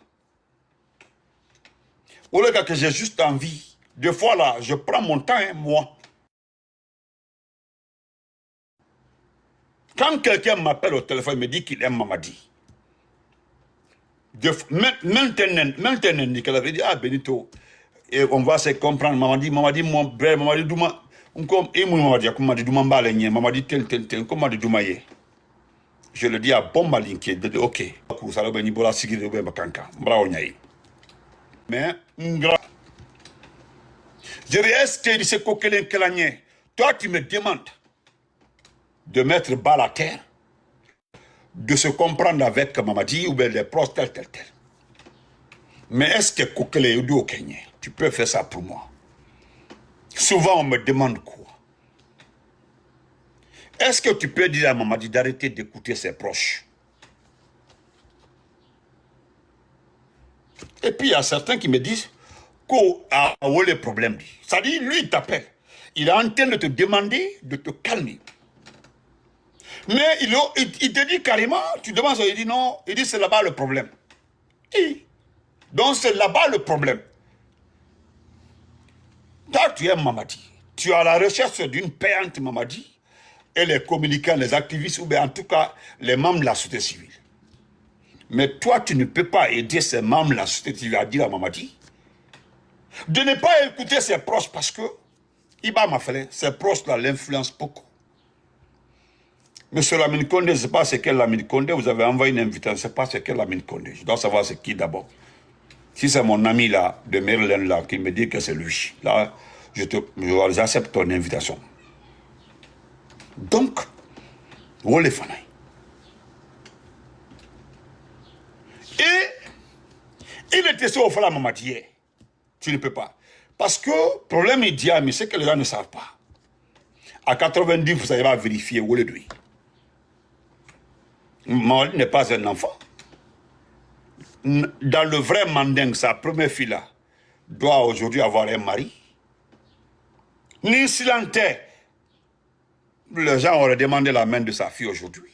au lieu que j'ai juste envie, des fois là, je prends mon temps, hein, moi. Quand quelqu'un m'appelle au téléphone et me dit qu'il aime Mamadi, maintenant, Nicolas avait dit, ah Benito, et on va se comprendre, Mamadi, mon frère, Mamadi Douma, Mamadi Douma Mbalenye, Mamadi tel, comment de Doumaye. Je le dis à bon malin qui est de ok. Mais, je reste que ce coquelin kelagné. Toi, tu me demandes de mettre bas à terre, de se comprendre avec Mamadi ou bien les proches tel. Mais est-ce que Kokele Udo au Kenya, tu peux faire ça pour moi? Souvent, on me demande quoi? Est-ce que tu peux dire à Mamadi d'arrêter d'écouter ses proches? Et puis, il y a certains qui me disent où est le problème? Ça dit, lui, il t'appelle. Il est en train de te demander de te calmer. Mais il te dit carrément, tu demandes, il dit non, il dit c'est là-bas le problème. Et donc c'est là-bas le problème. Toi, tu es Mamadi. Tu es à la recherche d'une paix entre Mamadi et les communicants, les activistes, ou bien en tout cas les membres de la société civile. Mais toi, tu ne peux pas aider ces membres de la société civile à dire à Mamadi de ne pas écouter ses proches parce que Iba Mafele, ses proches là l'influencent beaucoup. Monsieur Lamine Condé, je ne sais pas c'est quel Lamine Condé, vous avez envoyé une invitation, je ne sais pas c'est quel Lamine Condé. Je dois savoir c'est qui d'abord. Si c'est mon ami là, de Maryland là, qui me dit que c'est lui, là, j'accepte ton invitation. Donc, où les fans? Et il était sur au fond Mamadi. Tu ne peux pas. Parce que, problème immédiat, mais c'est que les gens ne savent pas. À 90, vous allez vérifier où est lui. Mamadi n'est pas un enfant. Dans le vrai manding, sa première fille là, doit aujourd'hui avoir un mari. Ni silenté, les gens auraient demandé la main de sa fille aujourd'hui.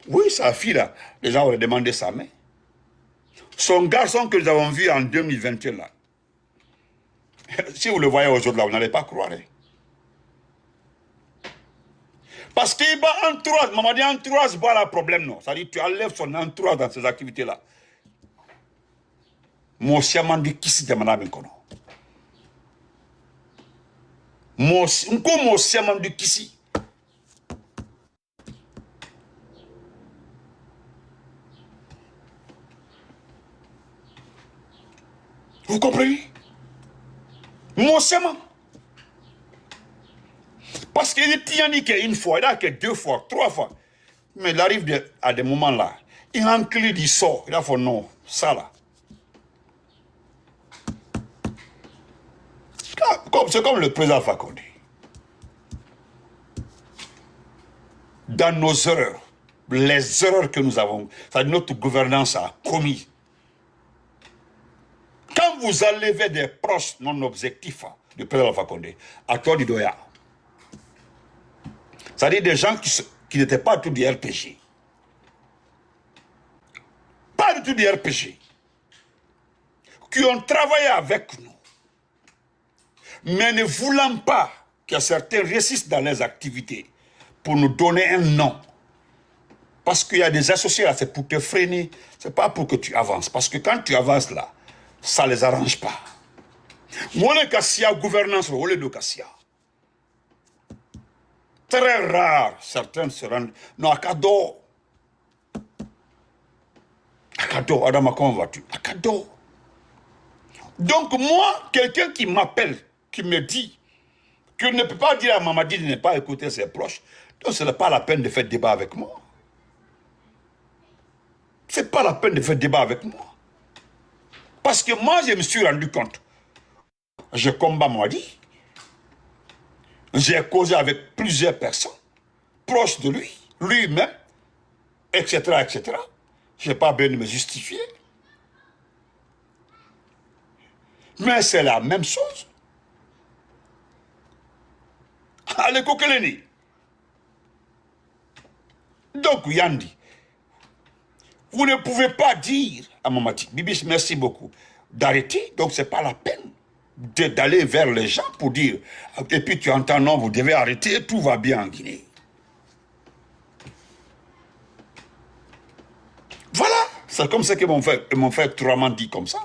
Oui, sa fille là, les gens auraient demandé sa main. Son garçon que nous avons vu en 2021 là, si vous le voyez aujourd'hui là, vous n'allez pas croire. Hein. Parce qu'il va entourage, Mamadi entourage, voilà le problème non. C'est-à-dire tu enlèves son entourage dans ces activités là. Mon siamandi kisi de madame Nkono. Mon siamandi kisi. Vous comprenez? Mon siamandi. Parce qu'il est dit qu'une fois, il a que 2 fois, 3 fois. Mais il arrive à des moments là, il encline, il sort. Il a fait non, ça là. C'est comme le président Fakonde. Dans nos erreurs, les erreurs que nous avons, notre gouvernance a commis. Quand vous enlevez des proches non objectifs du président Fakonde, à toi du doya. C'est-à-dire des gens qui n'étaient pas du tout du RPG. Pas du tout du RPG. Qui ont travaillé avec nous. Mais ne voulant pas que certains réussissent dans les activités pour nous donner un nom. Parce qu'il y a des associés là, c'est pour te freiner. C'est pas pour que tu avances. Parce que quand tu avances là, ça les arrange pas. Moi, Kassia, gouvernance, le de Kassia. Très rare, certains se rendent. Non, Akado. Akado, Adama, comment vas-tu? Akado. Donc, moi, quelqu'un qui m'appelle, qui me dit qu'il ne peut pas dire à Mamadi de ne pas écouter ses proches, donc ce n'est pas la peine de faire débat avec moi. Ce n'est pas la peine de faire débat avec moi. Parce que moi, je me suis rendu compte. Je combats Mamadi. J'ai causé avec plusieurs personnes, proches de lui, lui-même, etc., etc. Je n'ai pas besoin de me justifier. Mais c'est la même chose. Allez, Kokeleni. Donc, Yandi, vous ne pouvez pas dire à Mamadi, Bibi, merci beaucoup, d'arrêter. Donc, ce n'est pas la peine d'aller vers les gens pour dire, et puis tu entends, non, vous devez arrêter, tout va bien en Guinée. Voilà, c'est comme ça que mon frère Touraman dit comme ça.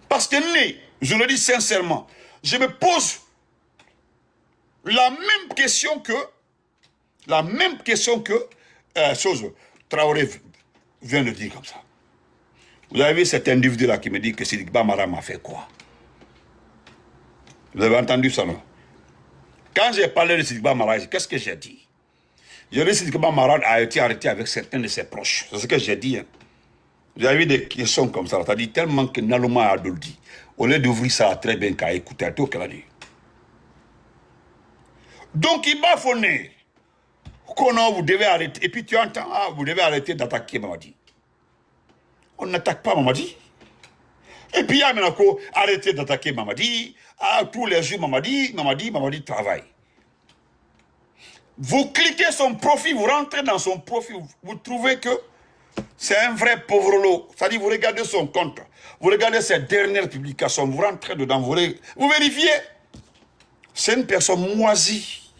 Parce que, je le dis sincèrement, je me pose la même question que Traoré vient de dire comme ça. Vous avez vu cet individu-là qui me dit que Sidiki Bamara m'a fait quoi? Vous avez entendu ça, non? Quand j'ai parlé de Sidiki Bamara, qu'est-ce que j'ai dit? J'ai dit que Sidiki Bamara a été arrêté avec certains de ses proches. C'est ce que j'ai dit. Hein. Vous avez vu des questions comme ça. Ça dit tellement que Naloma a dit. Au lieu d'ouvrir ça très bien qu'à écouter tout qu'elle a dit. Donc il m'a fonné. Vous devez arrêter. Et puis tu entends, ah, vous devez arrêter d'attaquer Mamadi. On n'attaque pas Mamadi. Et puis il y a maintenant arrêter d'attaquer Mamadi. Ah, tous les jours Mamadi travaille. Vous cliquez son profil, vous rentrez dans son profil, vous trouvez que c'est un vrai pauvre lot. C'est-à-dire, vous regardez son compte, vous regardez ses dernières publications, vous rentrez dedans, vous vérifiez. C'est une personne moisie.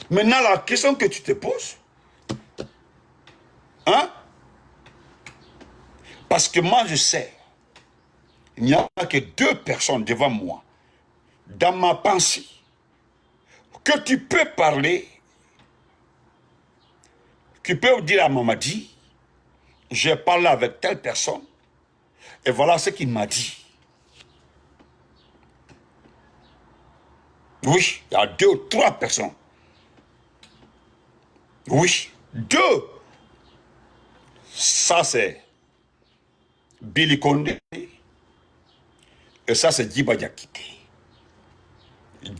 Maintenant, la question que tu te poses, hein? Parce que moi, je sais, il n'y a que deux personnes devant moi, dans ma pensée, que tu peux parler, tu peux dire à Mamadi, j'ai parlé avec telle personne, et voilà ce qu'il m'a dit. Oui, il y a deux ou trois personnes. Oui, deux. Ça, c'est Billy Condé, et ça, c'est Djiba Diakité.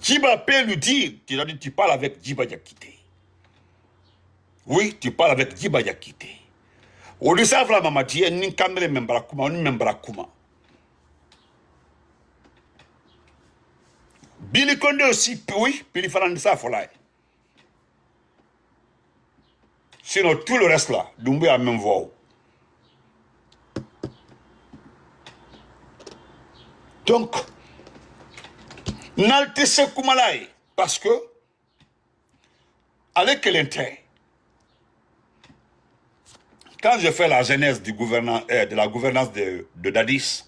Djiba peut lui dire, tu parles avec Djiba Diakité. Oui, tu parles avec Djiba Diakité. Au lieu de ça, Mamadi, ni kamere membrakuma, ni membrakuma. Billy Condé aussi, oui, Billy Farandisa Folay. Sinon, tout le reste là, Doumbé a même voix. Donc, Nalte Sekoumalaï, parce que, avec l'intérêt, quand je fais la genèse du de la gouvernance de Dadis,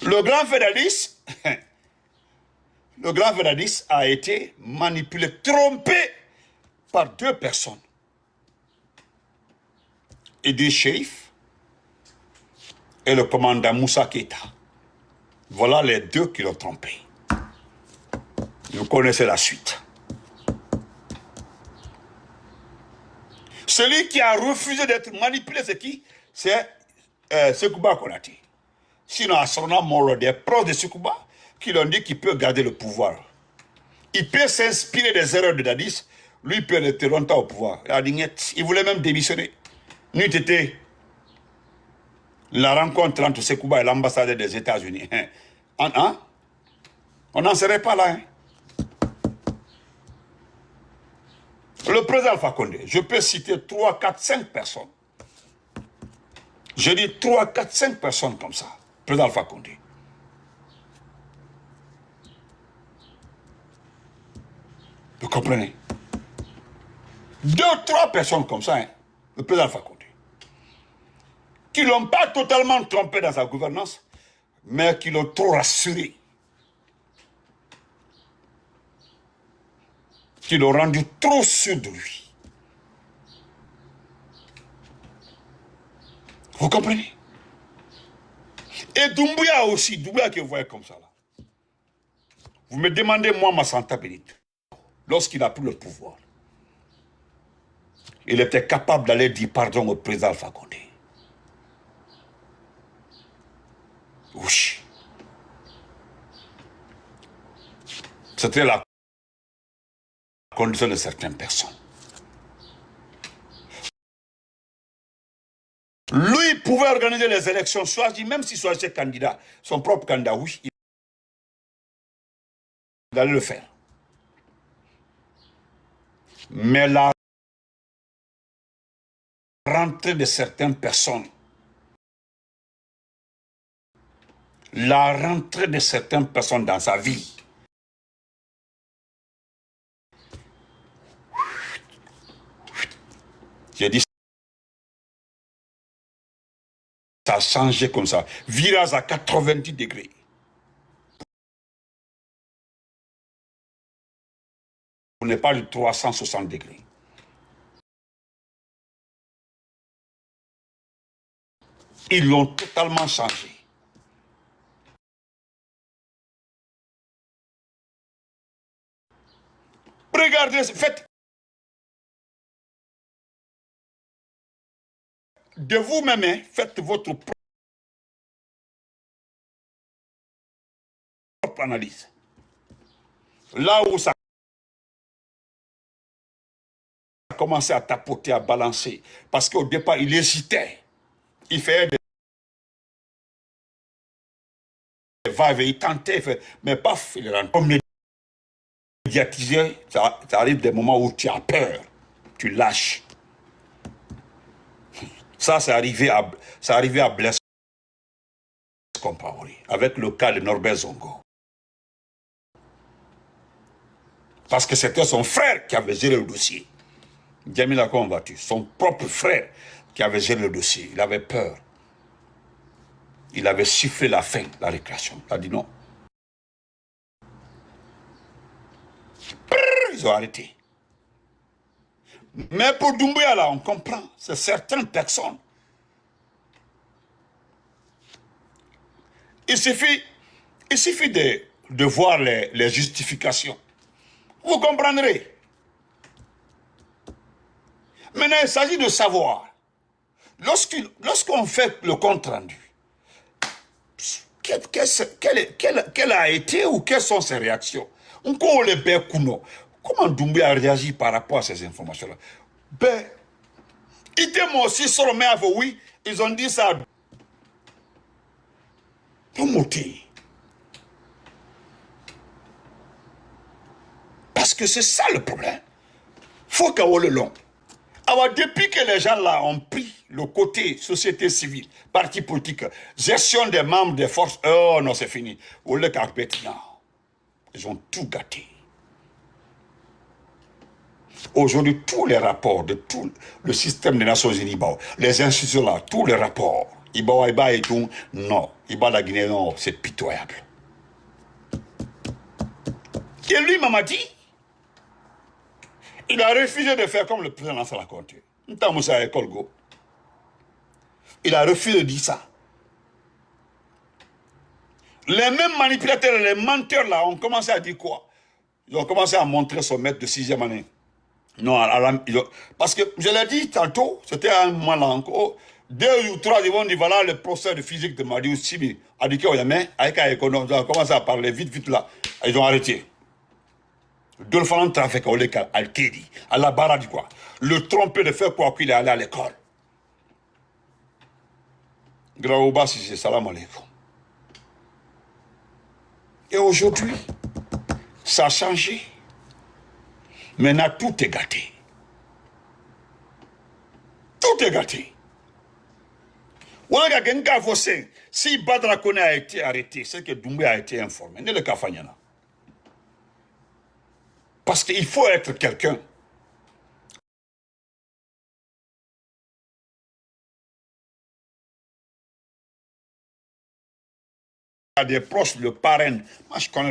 le grand frère Dadis, le grand frère Dadis a été manipulé, trompé par deux personnes. Idriss Chérif et le commandant Moussa Keita. Voilà les deux qui l'ont trompé. Vous connaissez la suite. Celui qui a refusé d'être manipulé, c'est qui? C'est Sekouba Konaté. Sinon, à son mort, des proches de Sekouba qui l'ont dit qu'il peut garder le pouvoir. Il peut s'inspirer des erreurs de Dadis. Lui, il peut rester longtemps au pouvoir. Il voulait même démissionner. Nous, c'était la rencontre entre Sekouba et l'ambassadeur des États-Unis. Hein? On n'en serait pas là. Hein? Le président Alpha Condé, je peux citer 3, 4, 5 personnes. Je dis 3, 4, 5 personnes comme ça. Président Alpha Condé. Vous comprenez? 2, 3 personnes comme ça, hein, le président Alpha Condé. Qui ne l'ont pas totalement trompé dans sa gouvernance, mais qui l'ont trop rassuré. Qui l'ont rendu trop sûr de lui. Vous comprenez? Et Doumbouya aussi, Doumbouya que vous voyez comme ça là. Vous me demandez, moi, ma Santa Benito, lorsqu'il a pris le pouvoir, il était capable d'aller dire pardon au président Alpha Condé. Oui. C'était la condition de certaines personnes. Lui pouvait organiser les élections, choisir, même s'il choisissait candidat, son propre candidat, oui, il allait le faire. Mais la rentrée de certaines personnes, dans sa vie, j'ai dit, ça a changé comme ça. Virage à 90 degrés. On n'est pas de 360 degrés. Ils l'ont totalement changé. Regardez, faites de vous-même, hein, faites votre propre analyse. Là où ça a commencé à tapoter, à balancer, parce qu'au départ, il hésitait. Il fait des va-et-vient, il tentait, mais paf, il est rentré. Médiatisé, ça arrive des moments où tu as peur, tu lâches. Ça, c'est arrivé à Blaise Compaoré, avec le cas de Norbert Zongo. Parce que c'était son frère qui avait géré le dossier. Djamila combattu, son propre frère qui avait géré le dossier. Il avait peur. Il avait sifflé la fin, la récréation. Il a dit non. Ils ont arrêté. Mais pour Doumbouya, là, on comprend. C'est certaines personnes. Il suffit de voir les justifications. Vous comprendrez. Maintenant, il s'agit de savoir. Lorsqu'on fait le compte rendu, quelle a été ou quelles sont ses réactions? Comment Doumbouya a réagi par rapport à ces informations-là? Ben, il était aussi sur le mais oui, ils ont dit ça. Parce que c'est ça le problème. Faut qu'on le long. Alors, depuis que les gens là ont pris le côté société civile, parti politique, gestion des membres des forces, oh non, c'est fini. Ils ont tout gâté. Aujourd'hui, tous les rapports de tout le système des Nations Unies, les institutions là, tous les rapports, Iba et tout, non. Iba la Guinée, non, c'est pitoyable. Et lui, Mamadi, il a refusé de faire comme le président Lansana Conté. Il a refusé de dire ça. Les mêmes manipulateurs, les menteurs là, ont commencé à dire quoi? Ils ont commencé à montrer son maître de 6e année. Non, parce que je l'ai dit tantôt, c'était un moment là encore. 2 ou 3, ils vont dire voilà le professeur de physique de Madi Sibi. A dit qu'ils ont commencé à parler vite là. Ils ont arrêté. Deux fois trafic au l'école, Al-Kedi, à la barre du quoi. Le tromper de faire quoi qu'il est allé à l'école. Graouba, si c'est salam alaikum. Et aujourd'hui, ça a changé. Maintenant, tout est gâté. Tout est gâté. Si Badra Kone a été arrêté, c'est que Doumbouya a été informé. Ne le Kafanyana. Parce qu'il faut être quelqu'un. Il y a des proches, le parrain. Moi, je connais